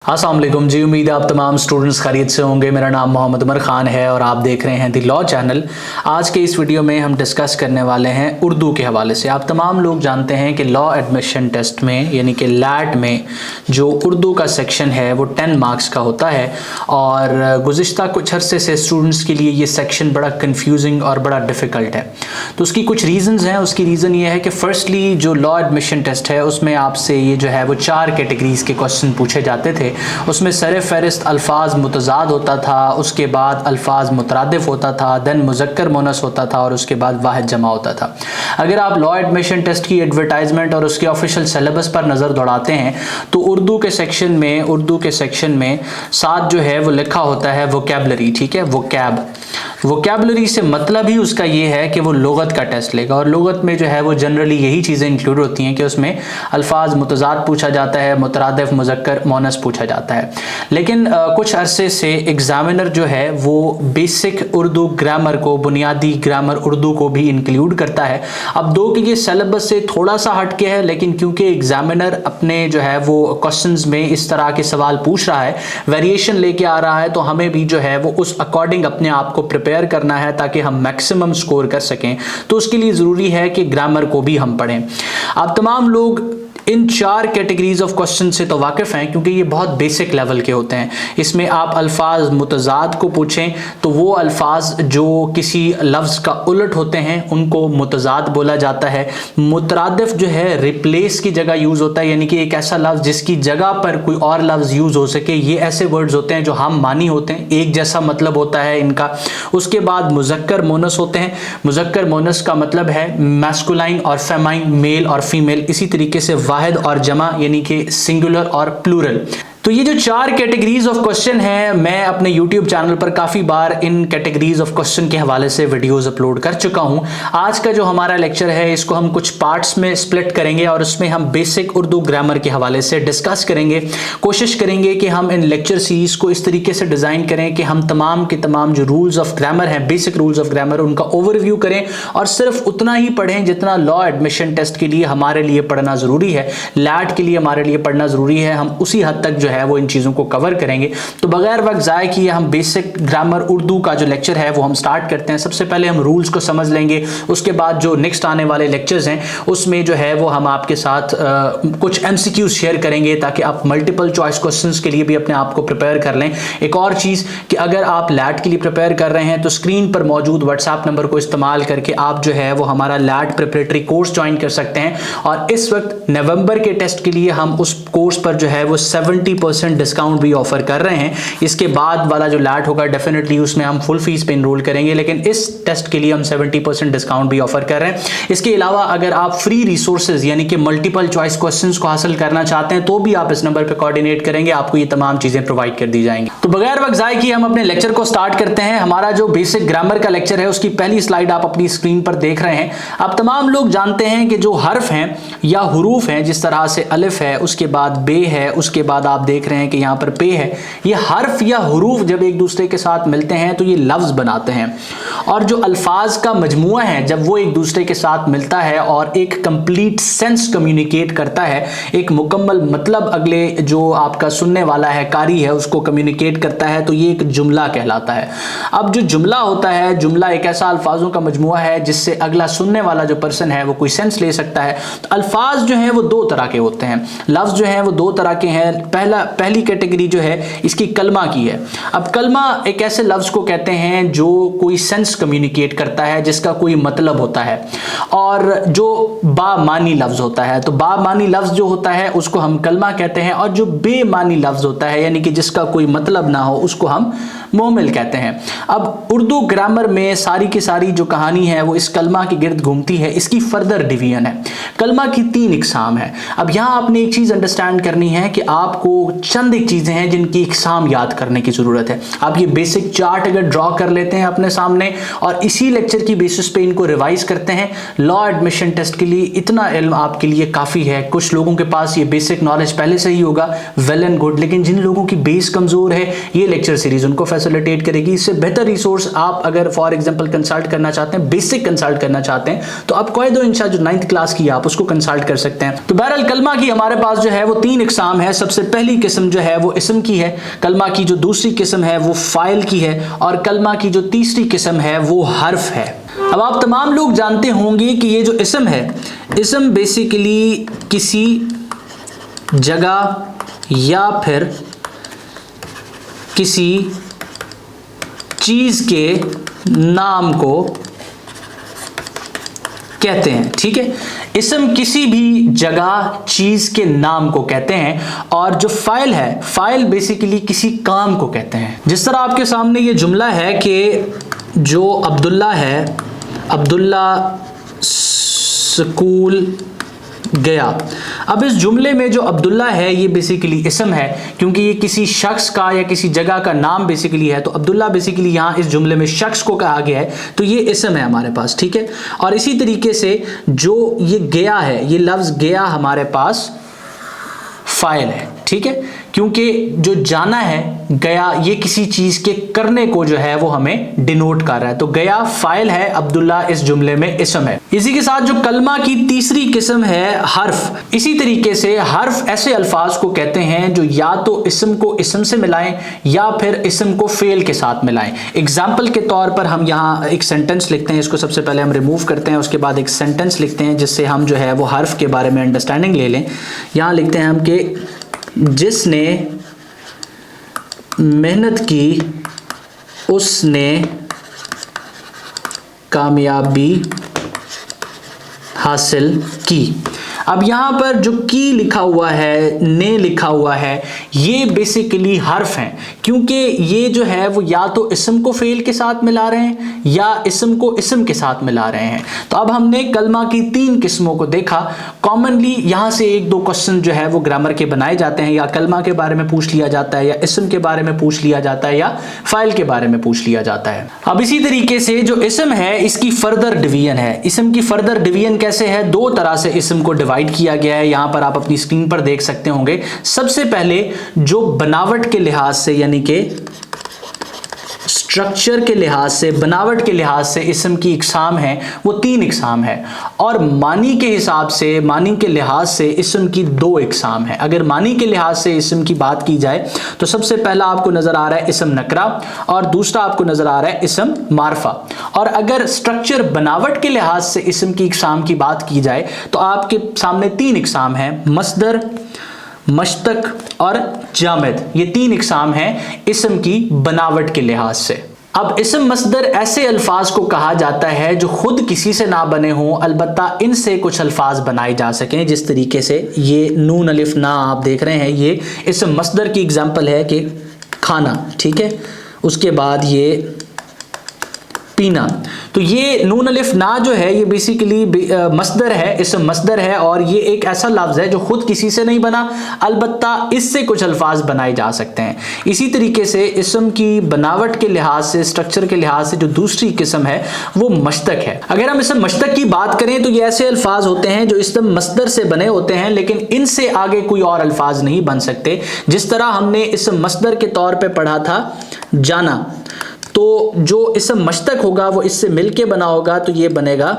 अस्सलाम वालेकुम जी। उम्मीद है आप तमाम स्टूडेंट्स खैरियत से होंगे। मेरा नाम मोहम्मद उमर खान है और आप देख रहे हैं दी लॉ चैनल। आज के इस वीडियो में हम डिस्कस करने वाले हैं उर्दू के हवाले से। आप तमाम लोग जानते हैं कि लॉ एडमिशन टेस्ट में यानी कि लैट में जो उर्दू का सेक्शन है वो 10 मार्क्स का होता है और गुज़िश्ता कुछ अरसे से स्टूडेंट्स के लिए ये सेक्शन बड़ा कन्फ्यूजिंग और बड़ा डिफ़िकल्ट है। तो उसकी कुछ रीज़न्स हैं। उसकी रीज़न ये है कि फ़र्स्टली जो लॉ एडमिशन टेस्ट है उसमें आपसे ये जो है वो 4 कैटेगरीज़ के क्वेश्चन पूछे जाते थे। उसमें सर फहरिस्त अल्फाज मुतज़ाद होता था, उसके बाद अल्फाज मुतरादिफ होता था, देन मुज़क्कर मोनस होता था और उसके बाद वाहिद जमा होता था। अगर आप लॉ एडमिशन टेस्ट की एडवर्टाइजमेंट और उसके ऑफिशियल सिलेबस पर नज़र दौड़ाते हैं तो उर्दू के सेक्शन में साथ जो है वो लिखा होता है वोकैबलरी। ठीक है, वोकैबलरी से मतलब ही उसका ये है कि वो लुगत का टेस्ट लेगा और लुगत में जो है वो जनरली यही चीज़ें इंक्लूड होती हैं कि उसमें अल्फाज मुतज़ाद पूछा जाता है, मुतरादिफ, मुज़क्कर मोनस पूछा जाता है। लेकिन कुछ अरसे से एग्जामिनर जो है वो बेसिक उर्दू ग्रामर को, बुनियादी ग्रामर उर्दू को भी इंक्लूड करता है। अब दो कि ये सिलेबस से थोड़ा सा हटके है, लेकिन क्योंकि एग्जामिनर अपने जो है वो क्वेश्चंस में इस तरह के सवाल पूछ रहा है, वेरिएशन लेके आ रहा है, तो हमें भी जो है वो उस अकॉर्डिंग अपने आप को प्रिपेयर करना है ताकि हम मैक्सिमम स्कोर कर सकें। तो उसके लिए ज़रूरी है कि ग्रामर को भी हम पढ़ें। आप तमाम लोग इन 4 कैटेगरीज ऑफ क्वेश्चन से तो वाकिफ़ हैं क्योंकि ये बहुत बेसिक लेवल के होते हैं। इसमें आप अल्फाज मुतज़ाद को पूछें तो वो अल्फाज जो किसी लफ्ज़ का उलट होते हैं उनको मुतज़ाद बोला जाता है। मुतरादिफ जो है रिप्लेस की जगह यूज़ होता है, यानी कि एक ऐसा लफ्ज़ जिसकी जगह पर कोई और लफ्ज़ यूज़ हो सके। ये ऐसे वर्ड्स होते हैं जो हम मानी होते हैं, एक जैसा मतलब होता है इनका। उसके बाद मुज़क्कर मोनस होते हैं। मुज़क्कर मोनस का मतलब है मैस्कुलाइन और फेमाइन, मेल और फीमेल। इसी तरीके से वाहिद और जमा यानी कि सिंगुलर और प्लूरल। तो ये जो 4 कैटेगरीज ऑफ क्वेश्चन हैं, मैं अपने YouTube चैनल पर काफ़ी बार इन कैटेगरीज ऑफ क्वेश्चन के हवाले से वीडियोस अपलोड कर चुका हूं। आज का जो हमारा लेक्चर है इसको हम कुछ पार्ट्स में स्प्लिट करेंगे और उसमें हम बेसिक उर्दू ग्रामर के हवाले से डिस्कस करेंगे। कोशिश करेंगे कि हम इन लेक्चर सीरीज को इस तरीके से डिज़ाइन करें कि हम तमाम के तमाम जो रूल्स ऑफ ग्रामर हैं, बेसिक रूल्स ऑफ ग्रामर, उनका ओवरव्यू करें और सिर्फ उतना ही पढ़ें जितना लॉ एडमिशन टेस्ट के लिए हमारे लिए पढ़ना ज़रूरी है, लैट के लिए हमारे लिए पढ़ना ज़रूरी है। हम उसी हद तक जो है वो इन चीज़ों को कवर करेंगे। तो बगैर वक्त ज़ाय किए हम बेसिक ग्रामर उर्दू का जो लेक्चर है वो हम स्टार्ट करते हैं। सबसे पहले हम रूल्स को समझ लेंगे, उसके बाद जो नेक्स्ट आने वाले लेक्चर्स हैं उसमें जो है वो हम आपके साथ कुछ MCQs शेयर करेंगे ताकि आप मल्टीपल चॉइस क्वेश्चंस के लिए भी अपने आप को प्रिपेयर कर लें। एक और चीज़ कि अगर आप लैट के लिए प्रिपेयर कर रहे हैं तो स्क्रीन पर मौजूद व्हाट्सएप नंबर को इस्तेमाल करके आप जो है वो हमारा लैट प्रिपरेटरी कोर्स ज्वाइन कर सकते हैं और इस वक्त नवंबर के टेस्ट के लिए हम उस कोर्स पर जो है वो 70% डिस्काउंट भी ऑफर कर रहे हैं। इसके बाद वाला जो लैट होगा डेफिनेटली उसमें हम फुल फीस पे इनरोल करेंगे, लेकिन इस टेस्ट के लिए हम 70% डिस्काउंट भी ऑफर कर रहे हैं। इसके अलावा अगर आप फ्री रिसोर्सेज यानी कि मल्टीपल चॉइस क्वेश्चंस को हासिल करना चाहते हैं तो भी आप इस नंबर पे कोऑर्डिनेट करेंगे, आपको ये तमाम चीजें प्रोवाइड कर दी जाएंगी। तो बगैर वक्त ज़ाय किए हम अपने लेक्चर को स्टार्ट करते हैं। हमारा जो बेसिक ग्रामर का लेक्चर है उसकी पहली स्लाइड आप अपनी स्क्रीन पर देख रहे हैं। आप तमाम लोग जानते हैं कि जो हर्फ हैं या हुरूफ हैं, जिस तरह से अलिफ है, उसके बाद बे है, उसके बाद आप देख रहे हैं कि यहाँ पर पे है, ये हर्फ या हुरूफ जब एक दूसरे के साथ मिलते हैं तो ये लफ्ज बनाते हैं। और जो अल्फाज का मजमुआ है जब वो एक दूसरे के साथ मिलता है और एक कंप्लीट सेंस कम्युनिकेट करता है, एक मुकम्मल मतलब अगले जो आपका सुनने वाला है, कारी है, उसको कम्युनिकेट करता है, तो ये एक जुमला कहलाता है। अब जो जुमला होता है, जुमला एक ऐसा अल्फाजों का मजमुआ है जिससे अगला सुनने वाला जो पर्सन है वो कोई सेंस ले सकता है। तो अल्फाज जो है वो 2 तरह के होते हैं, लफ्ज जो है वो 2 तरह के हैं। पहली कैटेगरी जो है इसकी कलमा की है। अब कलमा एक ऐसे लफ्ज को कहते हैं जो कोई सेंस कम्युनिकेट करता है, जिसका कोई मतलब होता है, और जो बामानी लफ्ज होता है। तो बामानी लफ्ज जो होता है उसको हम कलमा कहते हैं और जो बेमानी लफ्ज होता है यानी कि जिसका कोई मतलब ना हो उसको हम मोमिल कहते हैं। अब उर्दू ग्रामर में सारी की सारी जो कहानी है वो इस कलमा के गिर्द घूमती है। इसकी फर्दर डिवीजन है। कलमा की 3 इकसाम है। अब यहाँ आपने एक चीज़ अंडरस्टैंड करनी है कि आपको चंद एक चीज़ें हैं जिनकी इकसाम याद करने की ज़रूरत है। आप ये बेसिक चार्ट अगर ड्रॉ कर लेते हैं अपने सामने और इसी लेक्चर की बेसिस पे इनको रिवाइज करते हैं, लॉ एडमिशन टेस्ट के लिए इतना इल्म आपके लिए काफ़ी है। कुछ लोगों के पास ये बेसिक नॉलेज पहले से ही होगा, वेल एंड गुड, लेकिन जिन लोगों की बेस कमज़ोर है ये लेक्चर सीरीज उनको फैसिलिटेट करेगी। इससे बेहतर रिसोर्स आप अगर फॉर एग्जांपल कंसल्ट करना चाहते हैं, बेसिक कंसल्ट करना चाहते हैं, तो आप कोई दो इंशा जो 9th क्लास की आप उसको कंसल्ट कर सकते हैं। तो बहरहाल कलमा की हमारे पास जो है वो 3 इकसाम है। सबसे पहली किस्म जो है वो इसम की है, कलमा की जो दूसरी किस्म है वो फाइल की है, और कलमा की जो तीसरी किस्म है वो हर्फ है। अब आप तमाम लोग जानते होंगे कि ये जो इसम है, इसम बेसिकली किसी जगह या फिर किसी चीज के नाम को कहते हैं, ठीक है। इसम किसी भी जगह चीज के नाम को कहते हैं, और जो फाइल है, फाइल बेसिकली किसी काम को कहते हैं। जिस तरह आपके सामने ये जुमला है कि जो अब्दुल्ला है, अब्दुल्ला स्कूल गया। अब इस जुमले में जो अब्दुल्ला है ये बेसिकली इसम है, क्योंकि ये किसी शख्स का या किसी जगह का नाम बेसिकली है, तो अब्दुल्ला बेसिकली यहाँ इस जुमले में शख्स को कहा गया है, तो ये इसम है हमारे पास, ठीक है। और इसी तरीके से जो ये गया है, ये लफ्ज गया हमारे पास फाइल है, ठीक है, क्योंकि जो जाना है, गया, ये किसी चीज के करने को जो है वो हमें डिनोट कर रहा है, तो गया फाइल है, अब्दुल्ला इस जुमले में इसम है। इसी के साथ जो कलमा की तीसरी किस्म है हर्फ, इसी तरीके से हर्फ ऐसे अल्फाज को कहते हैं जो या तो इसम को इसम से मिलाएं या फिर इसम को फेल के साथ मिलाएं। एग्जाम्पल के तौर पर हम यहाँ एक सेंटेंस लिखते हैं, इसको सबसे पहले हम रिमूव करते हैं, उसके बाद एक सेंटेंस लिखते हैं जिससे हम जो है वो हर्फ के बारे में अंडरस्टैंडिंग ले लें। यहाँ लिखते हैं हम कि जिसने मेहनत की उसने कामयाबी हासिल की। अब यहां पर जो की लिखा हुआ है, ने लिखा हुआ है, ये बेसिकली हर्फ हैं, क्योंकि ये जो है वो या तो इसम को फेल के साथ मिला रहे हैं या इसम को इसम के साथ मिला रहे हैं। तो अब हमने कलमा की 3 किस्मों को देखा। कॉमनली यहां से 1-2 क्वेश्चन जो है वो ग्रामर के बनाए जाते हैं, या कलमा के बारे में पूछ लिया जाता है, या इसम के बारे में पूछ लिया जाता है, या फाइल के बारे में पूछ लिया जाता है। अब इसी तरीके से जो इसम है इसकी फर्दर डिवीजन है। इसम की फर्दर डिवीजन कैसे है? 2 तरह से इसम को डिवाइड किया गया है, यहां पर आप अपनी स्क्रीन पर देख सकते होंगे। सबसे पहले जो बनावट के लिहाज से, यानी कि स्ट्रक्चर के लिहाज से, बनावट के लिहाज से इसम की इकसाम है वो 3 इकसाम है, और मानी के हिसाब से, मानी के लिहाज से इसम की 2 इकसाम है। अगर मानी के लिहाज से इसम की बात की जाए तो सबसे पहला आपको नजर आ रहा है इसम नकरा, और दूसरा आपको नजर आ रहा है इसम मारफा। और अगर स्ट्रक्चर बनावट के लिहाज से इसम की इकसाम की बात की जाए तो आपके सामने 3 इकसाम है, मस्दर, मश्तक और जामिद। ये 3 इकसाम हैं इसम की बनावट के लिहाज से। अब इसम मस्दर ऐसे अल्फाज को कहा जाता है जो खुद किसी से ना बने हों, अलबत्ता इनसे कुछ अल्फाज बनाए जा सकें। जिस तरीके से ये नून अलिफ ना आप देख रहे हैं, ये इसम मस्दर की एग्जाम्पल है कि खाना, ठीक है। उसके बाद ये पीना, तो ये नून अलिफ ना जो है ये बेसिकली मस्दर है, इसम मस्दर है, और ये एक ऐसा लफ्ज है जो खुद किसी से नहीं बना, अलबत्ता इससे कुछ अल्फाज बनाए जा सकते हैं। इसी तरीके से इसम की बनावट के लिहाज से, स्ट्रक्चर के लिहाज से जो दूसरी किस्म है वो मश्तक है। अगर हम इसम मश्तक की बात करें तो ये ऐसे अल्फाज होते हैं जो इसम मस्दर से बने होते हैं, लेकिन इनसे आगे कोई और अल्फाज नहीं बन सकते। जिस तरह हमने इसम मस्दर के तौर पे पढ़ा था जाना, तो जो इसम मश्तक होगा वो इससे मिलके बना होगा, तो ये बनेगा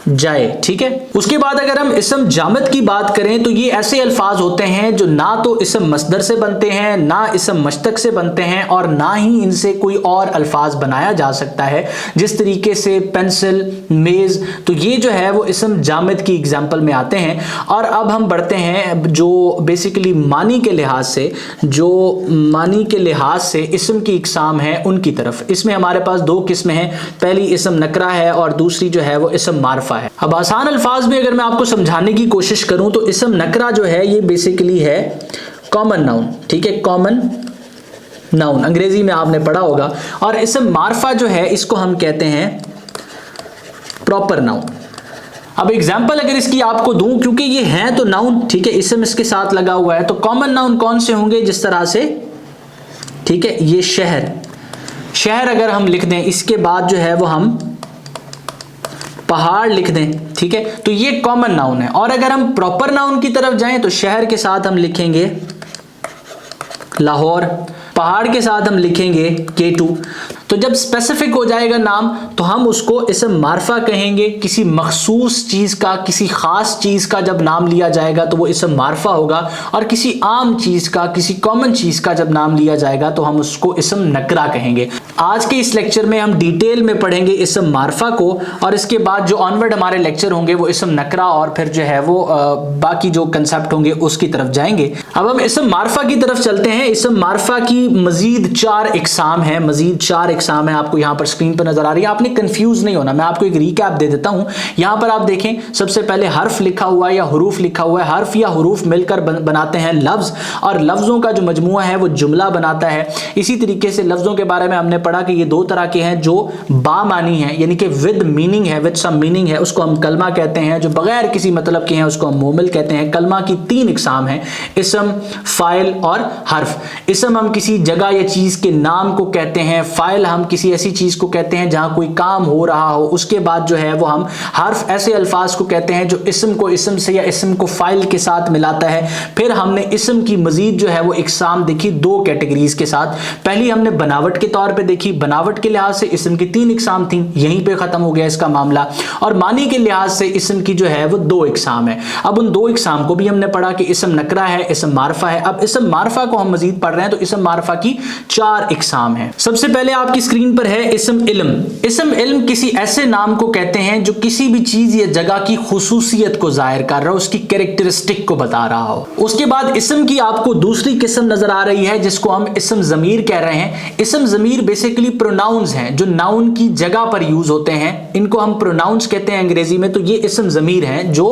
जाए, ठीक है। उसके बाद अगर हम इसम जामिद की बात करें तो ये ऐसे अल्फाज होते हैं जो ना तो इसम मस्दर से बनते हैं, ना इसम मश्तक से बनते हैं, और ना ही इनसे कोई और अल्फाज बनाया जा सकता है। जिस तरीके से पेंसिल, मेज, तो ये जो है वो इसम जामिद की एग्जाम्पल में आते हैं। और अब हम बढ़ते हैं जो बेसिकली मानी के लिहाज से, जो मानी के लिहाज से इसम की इकसाम है उनकी तरफ। इसमें हमारे पास 2 किस्में हैं, पहली इसम नकरा है और दूसरी जो है वो इसम मारफा है। अब आसान अल्फाज में अगर मैं आपको समझाने की कोशिश करूं तो इसम नकरा जो है ये बेसिकली है कॉमन नाउन, ठीक है, कॉमन नाउन, अंग्रेजी में आपने पढ़ा होगा। और इसम मारफा जो है इसको हम कहते हैं प्रॉपर नाउन। अब एग्जाम्पल अगर इसकी आपको दूं, क्योंकि ये है तो नाउन, ठीक है, इसम इसके साथ लगा हुआ है, तो कॉमन नाउन कौन से होंगे? जिस तरह से, ठीक है, ये शहर, शहर अगर हम लिख दें, इसके बाद जो है वो हम पहाड़ लिख दें, ठीक है, तो ये कॉमन नाउन है। और अगर हम प्रॉपर नाउन की तरफ जाएं तो शहर के साथ हम लिखेंगे लाहौर, पहाड़ के साथ हम लिखेंगे K2। तो जब स्पेसिफिक हो जाएगा नाम तो हम उसको इसम मारफा कहेंगे। किसी मखसूस चीज का, किसी खास चीज का जब नाम लिया जाएगा तो वो इसम मारफा होगा, और किसी आम चीज का, किसी कॉमन चीज का जब नाम लिया जाएगा तो हम उसको इसम नकरा कहेंगे। आज के इस लेक्चर में हम डिटेल में पढ़ेंगे इसम मारफा को, और इसके बाद जो ऑनवर्ड हमारे लेक्चर होंगे वो इसम नकरा और फिर जो है वो बाकी जो कंसेप्ट होंगे उसकी तरफ जाएंगे। अब हम इसम मारफा की तरफ चलते हैं। इसम मारफा की मजीद 4 इकसाम है, मजीद 4 इकसाम है, आपको यहाँ पर स्क्रीन पर नजर आ रही है। आपने कंफ्यूज नहीं होना, मैं आपको एक रिकैप दे देता हूँ। यहाँ पर आप देखें, सबसे पहले हर्फ लिखा हुआ है या हुरूफ लिखा हुआ है। हर्फ या हुरूफ मिलकर बनाते हैं लफ्ज, और लफ्जों का जो मजमुआ है वो जुमला बनाता है। इसी तरीके से लफ्जों के बारे में हमने पढ़ा कि ये 2 तरह के हैं, जो बामानी है यानी कि विद मीनिंग है, विद सम मीनिंग है, उसको हम कलमा कहते हैं। जो बगैर किसी मतलब के हैं उसको हम मोमिल कहते हैं। कलमा की 3 इकसाम है, इसम, फाइल और हर्फ। इसम हम किसी जगह या चीज के नाम को कहते हैं, फाइल हम किसी ऐसी चीज को कहते हैं जहां कोई काम हो रहा हो। उसके बाद जो है वो हम हर्फ ऐसे अल्फाज को कहते हैं जो इसम को इसम से या इसम को फाइल के साथ मिलाता है। फिर हमने इसम की मजीद जो है वो इकसाम देखी 2 कैटेगरीज के साथ। पहली हमने बनावट के तौर पे देखी, बनावट के लिहाज से इसम की 3 इकसाम थी, यहीं पे खत्म हो गया इसका मामला। और मानी के लिहाज से इसम की जो है वो 2 इकसाम है। अब उन 2 इकसाम को भी हमने पढ़ा कि इसम नकरा है, इसम मारफा है। अब इसम मारफा को हम मजीद पढ़ रहे हैं, तो इसम मारफा की 4 इकसाम है। सबसे पहले आपकी स्क्रीन पर है इसम इल्म। इसम इल्म किसी ऐसे नाम को कहते हैं जो किसी भी चीज या जगह की खुसूसियत को जाहिर कर रहा हो, उसकी कैरेक्टरिस्टिक को बता रहा हो। उसके बाद इसम की आपको दूसरी किस्म नजर आ रही है जिसको हम इसम ज़मीर कह रहे हैं। इसम ज़मीर बेसिकली प्रोनाउंस हैं जो नाउन की जगह पर यूज होते हैं, इनको हम प्रोनाउंस कहते हैं अंग्रेजी में। तो ये इसम ज़मीर हैं जो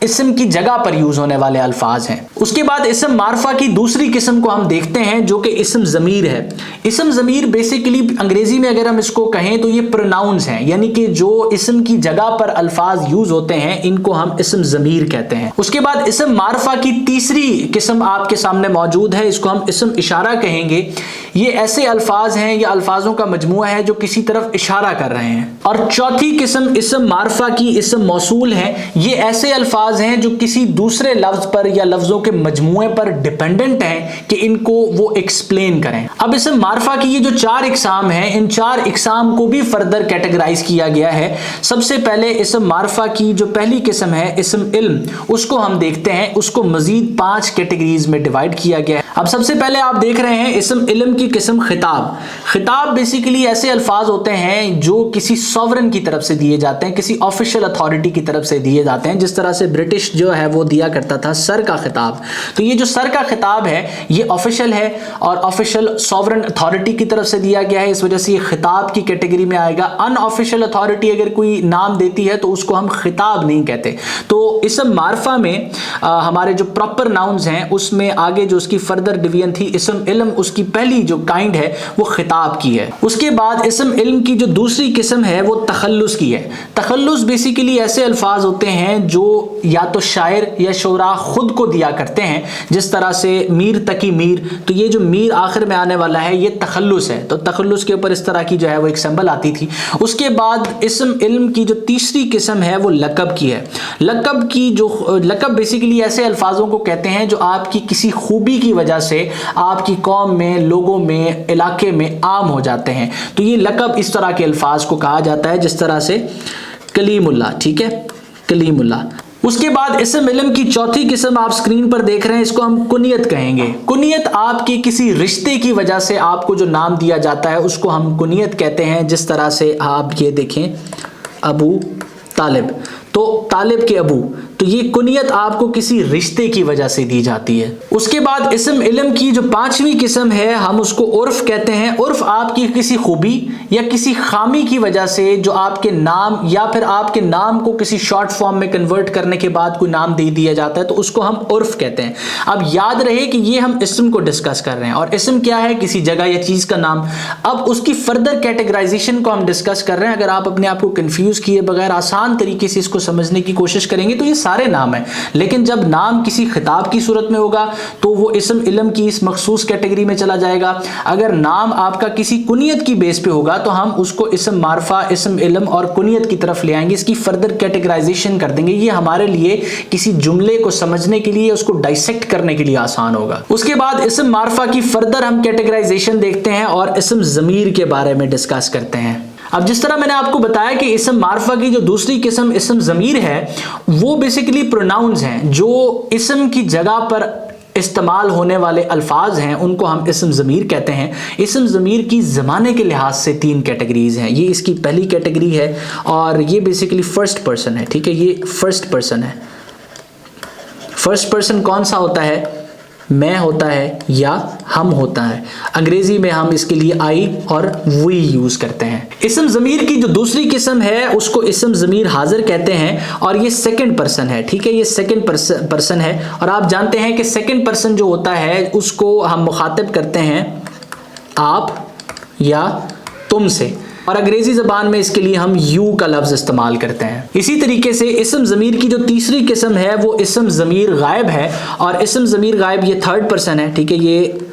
इसम की जगह पर यूज होने वाले अल्फाज हैं। उसके बाद इसम मारफा की दूसरी किस्म को हम देखते हैं जो कि इसम ज़मीर है। इसम ज़मीर बेसिकली अंग्रेजी में अगर हम इसको कहें तो ये प्रोनाउंस हैं, यानी कि जो इसम की जगह पर अल्फाज यूज होते हैं इनको हम इसम ज़मीर कहते हैं। उसके बाद इसम मारफा की तीसरी किस्म आपके सामने मौजूद है, इसको हम इसम इशारा कहेंगे। ये ऐसे अल्फाज हैं या अल्फाजों का मजमुआ है जो किसी तरफ इशारा कर रहे हैं। और चौथी किस्म इसम मारफा की इसम मौसूल है। ये ऐसे अल्फाज हैं जो किसी दूसरे लफ्ज पर या लफ्जों के मजमुए पर डिपेंडेंट हैं कि इनको वो एक्सप्लेन करें। अब इसम मारफा की ये जो 4 इकसाम हैं, इन 4 इकसाम को भी फर्दर कैटेगराइज किया गया है। सबसे पहले इसम मारफा की जो पहली किस्म है इसम इल्म, उसको हम देखते हैं। उसको मजीद 5 कैटेगरीज में डिवाइड किया गया है। अब सबसे पहले आप देख रहे हैं इसम इल्म की किस्म खिताब। खिताब बेसिकली ऐसे अल्फाज होते हैं जो किसी सॉवरन की तरफ से दिए जाते हैं, किसी ऑफिशियल अथॉरिटी की तरफ से दिए जाते हैं। जिस तरह से ब्रिटिश जो है वो दिया करता था सर का खिताब, तो ये जो सर का खिताब है ये ऑफिशियल है और ऑफिशियल सॉवरन अथॉरिटी की तरफ से दिया गया है, इस वजह से ये खिताब की कैटेगरी में आएगा। अनऑफिशियल अथॉरिटी अगर कोई नाम देती है तो उसको हम खिताब नहीं कहते। तो इसम मारफा में हमारे जो प्रॉपर नाउन्स हैं उसमें आगे जो उसकी फर्दर डिवीजन थी इसम इल्म, उसकी पहली जो काइंड है वो खिताब की है। उसके बाद इसम इल्म की जो दूसरी किस्म है वो तखल्लुस की है। तखल्लुस बेसिकली ऐसे अल्फाज होते हैं जो या तो शायर या शोरा खुद को दिया करते हैं, जिस तरह से मीर तकी मीर, तो ये जो मीर आखिर में आने वाला है ये तखल्लुस है। तो तखल्लुस के ऊपर इस तरह की जो है वो एक सिंबल आती थी। उसके बाद इसम इल्म की जो तीसरी किस्म है वो लकब की है। लकब बेसिकली ऐसे अल्फाजों को कहते हैं जो आपकी किसी खूबी की वजह से आपकी कौम में, लोगों में, इलाके में आम हो जाते हैं। तो ये लकब इस तरह के अल्फाज को कहा जाता है, जिस तरह से कलीमुल्लाह, ठीक है, कलीमुल्लाह। उसके बाद इसम इल्म की चौथी किस्म आप स्क्रीन पर देख रहे हैं, इसको हम कुनियत कहेंगे। कुनियत आपके किसी रिश्ते की वजह से आपको जो नाम दिया जाता है उसको हम कुनियत कहते हैं। जिस तरह से आप ये देखें अबू तालिब, तो तालिब के अबू, तो ये कुनियत आपको किसी रिश्ते की वजह से दी जाती है। उसके बाद इसम इल्म की जो 5वीं किस्म है हम उसको उर्फ कहते हैं। उर्फ आपकी किसी खूबी या किसी खामी की वजह से जो आपके नाम या फिर आपके नाम को किसी शॉर्ट फॉर्म में कन्वर्ट करने के बाद कोई नाम दे दिया जाता है तो उसको हम उर्फ कहते हैं। अब याद रहे कि ये हम इसम को डिस्कस कर रहे हैं और इसम क्या है, किसी जगह या चीज का नाम। अब उसकी फर्दर कैटेगराइजेशन को हम डिस्कस कर रहे हैं। अगर आप अपने आप को कंफ्यूज किए बगैर आसान तरीके से इसको समझने की कोशिश करेंगे तो ये सारे नाम हैं, लेकिन जब नाम किसी खिताब की सूरत में होगा तो वो इसम इलम की इस मखसूस कैटेगरी में चला जाएगा। अगर नाम आपका किसी कुनियत की बेस पे होगा तो हम उसको इसम मारफा, इसम इलम और कुनियत की तरफ ले आएंगे, इसकी फर्दर कैटेगराइजेशन कर देंगे। ये हमारे लिए किसी जुमले को समझने के लिए, उसको डाइसेक्ट करने के लिए आसान होगा। उसके बाद इसम मारफा की फर्दर हम कैटेगराइजेशन देखते हैं और इसम ज़मीर के बारे में डिस्कस करते हैं। अब जिस तरह मैंने आपको बताया कि इसम मारफा की जो दूसरी किस्म इसम ज़मीर है वो बेसिकली प्रोनाउंस हैं, जो इसम की जगह पर इस्तेमाल होने वाले अल्फाज हैं उनको हम इसम ज़मीर कहते हैं। इसम ज़मीर की ज़माने के लिहाज से 3 कैटेगरीज हैं। ये इसकी पहली कैटेगरी है और ये बेसिकली फर्स्ट पर्सन है, ठीक है, ये फर्स्ट पर्सन है। फर्स्ट पर्सन कौन सा होता है? मैं होता है या हम होता है। अंग्रेजी में हम इसके लिए आई और वी यूज करते हैं। इसम ज़मीर की जो दूसरी किस्म है उसको इसम ज़मीर हाजिर कहते हैं और ये सेकंड पर्सन है, ठीक है, ये सेकंड पर्सन है। और आप जानते हैं कि सेकंड पर्सन जो होता है उसको हम मुखातिब करते हैं आप या तुमसे, और अंग्रेजी ज़बान में इसके लिए हम यू का लफ्ज़ इस्तेमाल करते हैं। इसी तरीके से इसम ज़मीर की जो तीसरी किस्म है वो इसम ज़मीर गायब है और इसम ज़मीर गायब ये थर्ड पर्सन है, ठीक है, ये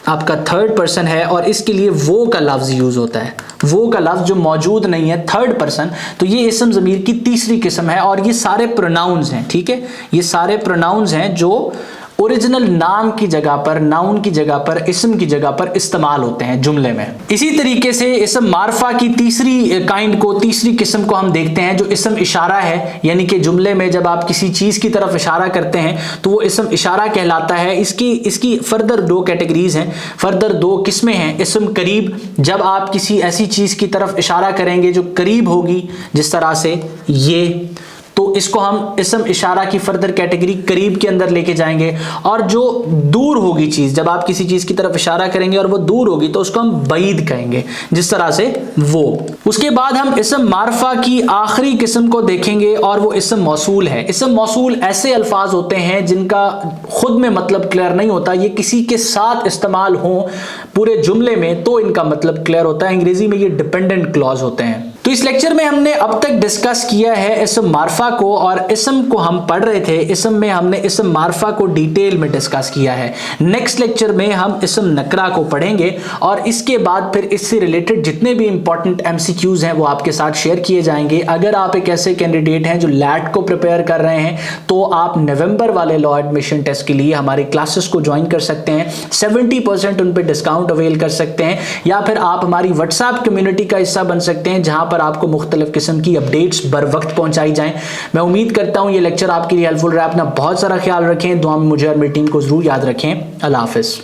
आपका थर्ड पर्सन है और इसके लिए वो का लफ्ज़ यूज़ होता है, वो का लफ्ज़ जो मौजूद नहीं है, थर्ड पर्सन। तो ये इसम ज़मीर की तीसरी किस्म है और ये सारे प्रोनाउंस हैं, ठीक है, ये सारे प्रोनाउंस हैं जो ओरिजिनल नाम की जगह पर, नाउन की जगह पर, इसम की जगह पर इस्तेमाल होते हैं जुमले में। इसी तरीके से इसम मारफा की तीसरी काइंड को, तीसरी किस्म को हम देखते हैं जो इसम इशारा है, यानी कि जुमले में जब आप किसी चीज की तरफ इशारा करते हैं तो वो इसम इशारा कहलाता है। इसकी फर्दर 2 कैटेगरीज हैं, फर्दर 2 किस्में हैं। इसम करीब, जब आप किसी ऐसी चीज की तरफ इशारा करेंगे जो करीब होगी, जिस तरह से ये, तो इसको हम इसम इशारा की फर्दर कैटेगरी करीब के अंदर लेके जाएंगे। और जो दूर होगी चीज, जब आप किसी चीज की तरफ इशारा करेंगे और वो दूर होगी तो उसको हम बईद कहेंगे, जिस तरह से वो। उसके बाद हम इसम मारफा की आखिरी किस्म को देखेंगे और वो इसम मौसूल है। इसम मौसूल ऐसे अल्फाज होते हैं जिनका खुद में मतलब क्लियर नहीं होता, ये किसी के साथ इस्तेमाल हो पूरे जुमले में तो इनका मतलब क्लियर होता है। अंग्रेजी में ये डिपेंडेंट क्लॉज होते हैं। तो इस लेक्चर में हमने अब तक डिस्कस किया है इसम मारफा को, और इसम को हम पढ़ रहे थे, इसम में हमने इसम मारफा को डिटेल में डिस्कस किया है। नेक्स्ट लेक्चर में हम इसम नकरा को पढ़ेंगे और इसके बाद फिर इससे रिलेटेड जितने भी इंपॉर्टेंट MCQs हैं वो आपके साथ शेयर किए जाएंगे। अगर आप एक ऐसे कैंडिडेट हैं जो लैट को प्रिपेयर कर रहे हैं तो आप नवंबर वाले लॉ एडमिशन टेस्ट के लिए हमारी क्लासेस को ज्वाइन कर सकते हैं। 70% उन पर डिस्काउंट अवेल कर सकते हैं, या फिर आप हमारी व्हाट्सएप कम्युनिटी का हिस्सा बन सकते हैं जहां पर आपको मुख्तलिफ किस्म की अपडेट्स बर वक्त पहुंचाई जाएं। मैं उम्मीद करता हूं ये लेक्चर आपके लिए हेल्पफुल रहा। अपना बहुत सारा ख्याल रखें, दुआ में मुझे और मेरी टीम को जरूर याद रखें। अल्लाह हाफिज।